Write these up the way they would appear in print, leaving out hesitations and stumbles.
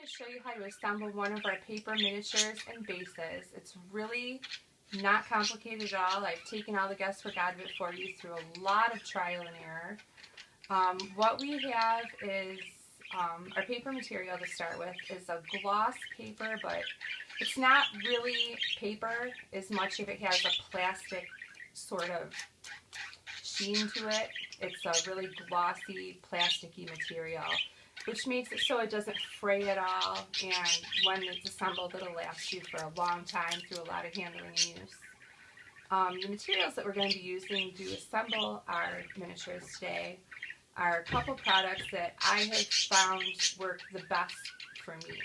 going to show you how to assemble one of our paper miniatures and bases. It's really not complicated at all. I've taken all the guesswork out of it for you through a lot of trial and error. What we have is our paper material to start with is a gloss paper, but it's not really paper as much if it has a plastic sort of sheen to it. It's a really glossy, plasticky material, which makes it so it doesn't fray at all, and when it's assembled, it'll last you for a long time through a lot of handling and use. The materials that we're going to be using to assemble our miniatures today are a couple products that I have found work the best for me.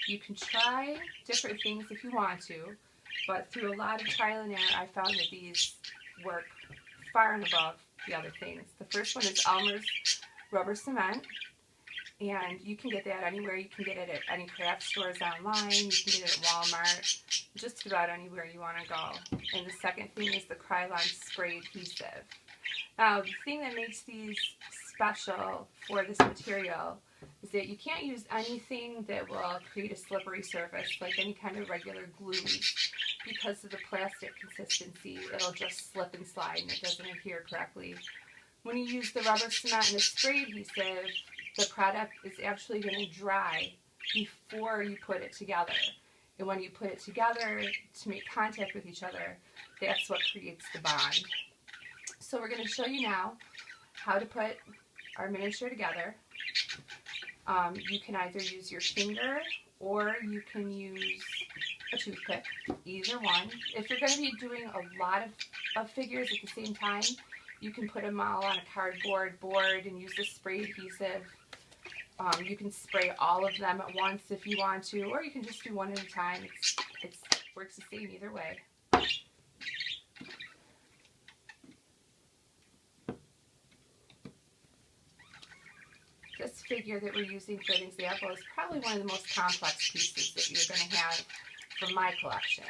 You can try different things if you want to, but through a lot of trial and error, I found that these work far and above the other things. The first one is Elmer's rubber cement, and you can get that anywhere. You can get it at any craft stores online. You can get it at Walmart, just about anywhere you want to go. And the second thing is the Krylon spray adhesive. Now, the thing that makes these special for this material is that you can't use anything that will create a slippery surface, like any kind of regular glue, because of the plastic consistency. It'll just slip and slide and it doesn't adhere correctly. When you use the rubber cement and the spray adhesive, the product is actually going to dry before you put it together. And when you put it together to make contact with each other, that's what creates the bond. So we're going to show you now how to put our miniature together. You can either use your finger or you can use a toothpick, either one. If you're going to be doing a lot of figures at the same time, you can put them all on a cardboard board and use the spray adhesive. You can spray all of them at once if you want to, or you can just do one at a time. It works the same either way. This figure that we're using for an example is probably one of the most complex pieces that you're going to have from my collection.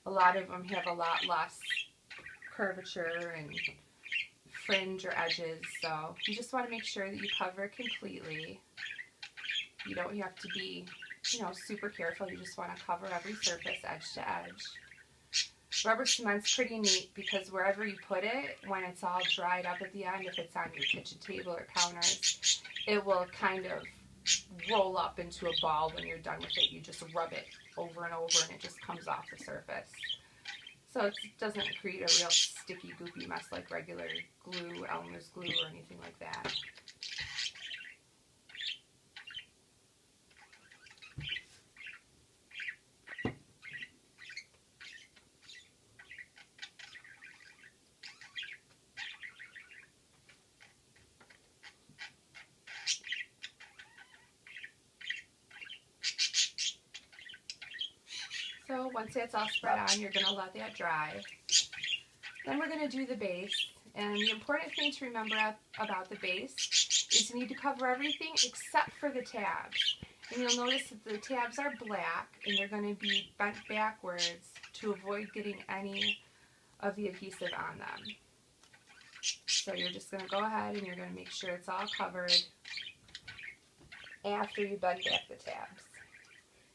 A lot of them have a lot less curvature and fringe or edges, so you just want to make sure that you cover it completely. You don't have to be, super careful. You just want to cover every surface edge to edge. Rubber cement's pretty neat because wherever you put it, when it's all dried up at the end, if it's on your kitchen table or counters, it will kind of roll up into a ball when you're done with it. You just rub it over and over and it just comes off the surface. So it doesn't create a real sticky, goopy mess like regular glue, Elmer's glue, or anything like that. So once that's all spread on, you're going to let that dry. Then we're going to do the base. And the important thing to remember about the base is you need to cover everything except for the tabs. And you'll notice that the tabs are black and they're going to be bent backwards to avoid getting any of the adhesive on them. So you're just going to go ahead and you're going to make sure it's all covered after you bend back the tabs.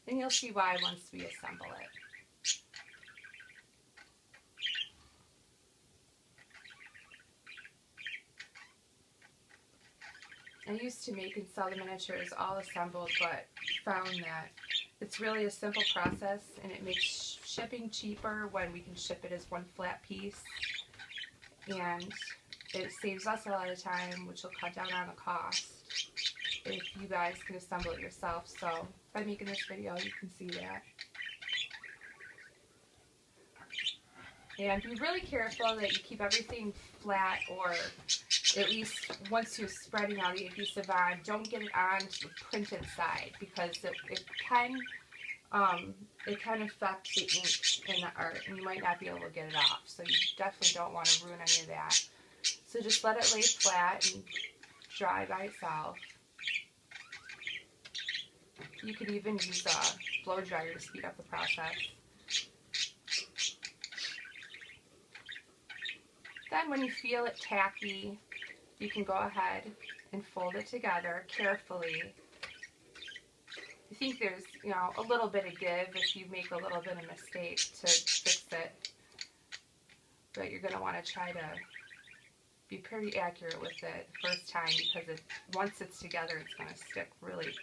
And you'll see why once we assemble it. I used to make and sell the miniatures all assembled, but found that it's really a simple process and it makes shipping cheaper when we can ship it as one flat piece. And it saves us a lot of time, which will cut down on the cost if you guys can assemble it yourself. So by making this video, you can see that. And be really careful that you keep everything flat, or at least once you're spreading all the adhesive on, don't get it on to the printed side, because it can affect the ink in the art and you might not be able to get it off. So you definitely don't want to ruin any of that. So just let it lay flat and dry by itself. You could even use a blow dryer to speed up the process. Then when you feel it tacky, you can go ahead and fold it together carefully I think there's, you know, a little bit of give if you make a little bit of mistake to fix it. But you're going to want to try to be pretty accurate with it first time, because once it's together, it's going to stick really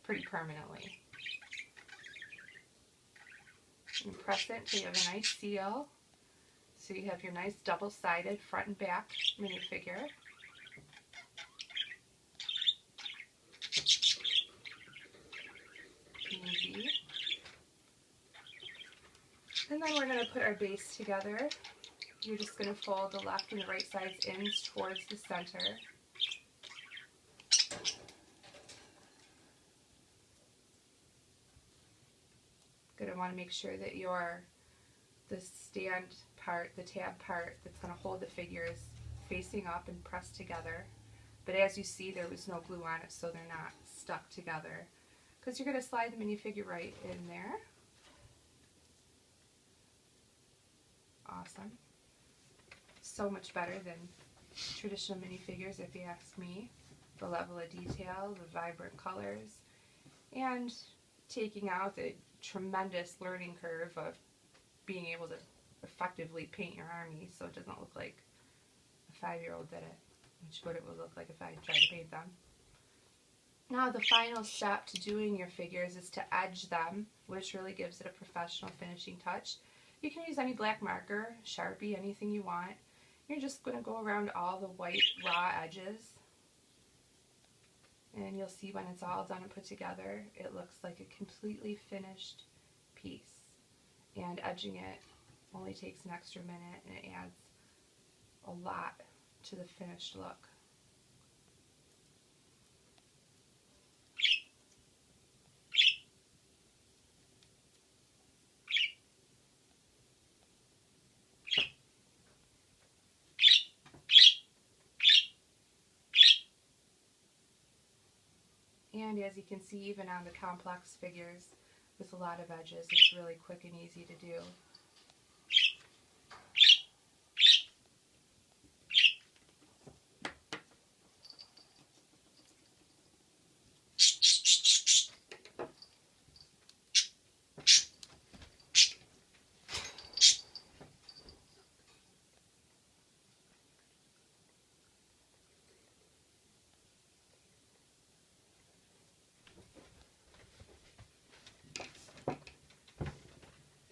pretty permanently. And press it until you have a nice seal. So you have your nice double-sided front and back minifigure. Easy. And then we're going to put our base together. You're just going to fold the left and the right sides in towards the center. Going to want to make sure that the stand part, the tab part that's going to hold the figure is facing up and pressed together. But as you see, there was no glue on it, so they're not stuck together. Because you're going to slide the minifigure right in there. Awesome. So much better than traditional minifigures, if you ask me. The level of detail, the vibrant colors, and taking out the tremendous learning curve of being able to effectively paint your army so it doesn't look like a 5-year-old did it, which is what it would look like if I tried to paint them. Now the final step to doing your figures is to edge them, which really gives it a professional finishing touch. You can use any black marker, Sharpie, anything you want. You're just going to go around all the white raw edges, and you'll see when it's all done and put together, it looks like a completely finished piece. And edging it only takes an extra minute, and it adds a lot to the finished look. And as you can see, even on the complex figures with a lot of edges, it's really quick and easy to do.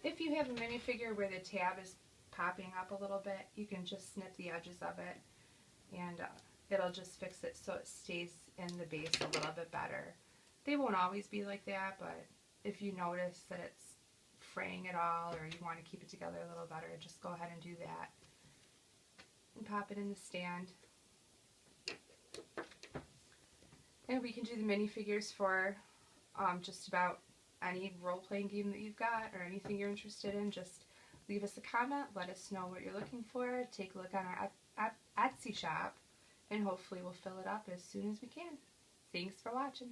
If you have a minifigure where the tab is popping up a little bit, you can just snip the edges of it, and it'll just fix it so it stays in the base a little bit better. They won't always be like that, but if you notice that it's fraying at all, or you want to keep it together a little better, just go ahead and do that. And pop it in the stand. And we can do the minifigures for just about any role-playing game that you've got, or anything you're interested in. Just leave us a comment, let us know what you're looking for, take a look on our Etsy shop, and hopefully we'll fill it up as soon as we can. Thanks for watching.